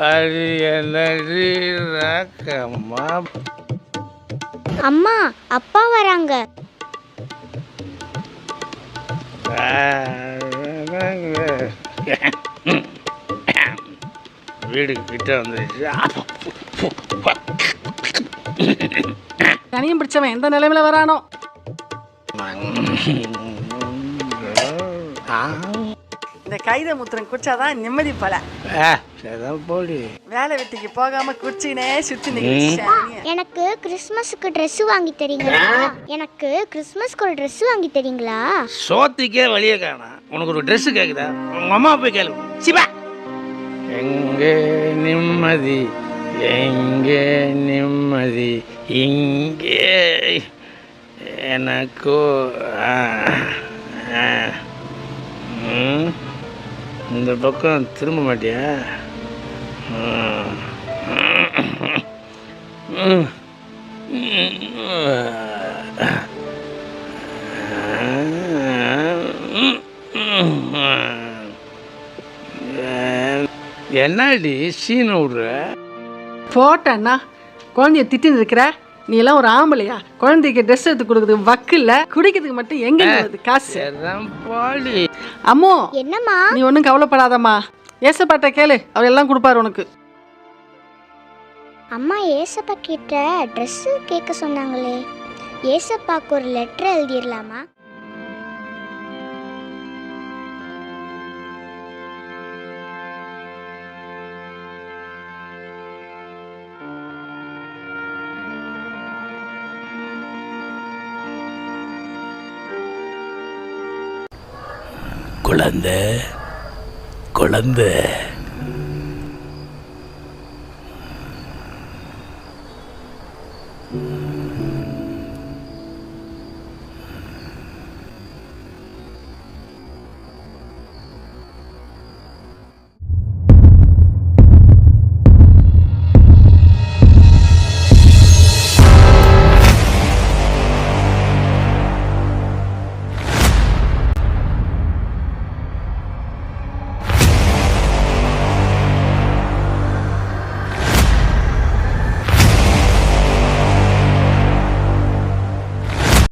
அது என்னடி ராக்கம்மா? அம்மா, அப்பா வராங்க. வீடு கிட்ட வந்துருச்சு. தனியும் பிடிச்சவன் எந்த நிலைமையில வரானோ. இந்த கைத முத்திரம் குடிச்சாதான் நிம்மதி போல. போடி வேலை வெட்டிக்கு போகாம குச்சினே சுத்தி நிக்க. எனக்கு கிறிஸ்மஸுக்கு ட்ரெஸ் வாங்கி தரீங்களா? எனக்கு கிறிஸ்மஸ்க்கு ஒரு ட்ரெஸ் வாங்கி தரீங்களா? சோத்திக்கே வழியே காணா. உனக்கு ஒரு ட்ரெஸ் கேக்குதா? உங்க அம்மா போய் கேளு. சிவா, எங்கே நிம்மதி, எங்கே நிம்மதி, இங்கே எனக்கோ. இந்த பக்கம் திரும்ப மாட்டியா? என்னடி சீனை விடுற? போட்டண்ணா, குழந்தைய திட்டின்னு இருக்கிற. நீ எல்லாம் ஒரு ஆம்பளையா? குழந்தைக்கு ட்ரெஸ் எடுத்து கொடுக்குறதுக்கு வக்கு இல்ல, குடிக்கிறதுக்கு மட்டும் எங்க வருது காசு? பாடி அம்மோ, என்னம்மா? நீ ஒன்றும் கவலைப்படாதம்மா. ஏசப்பாட்ட கேளு, அவர் எல்லாம் கொடுப்பாரு உனக்கு. அம்மா ஏசப்பா கிட்ட ட்ரெஸ் கேட்க சொன்னாங்களே, ஏசப்பாக்கு ஒரு லெட்டர் எழுதிடலாமா? குழந்தை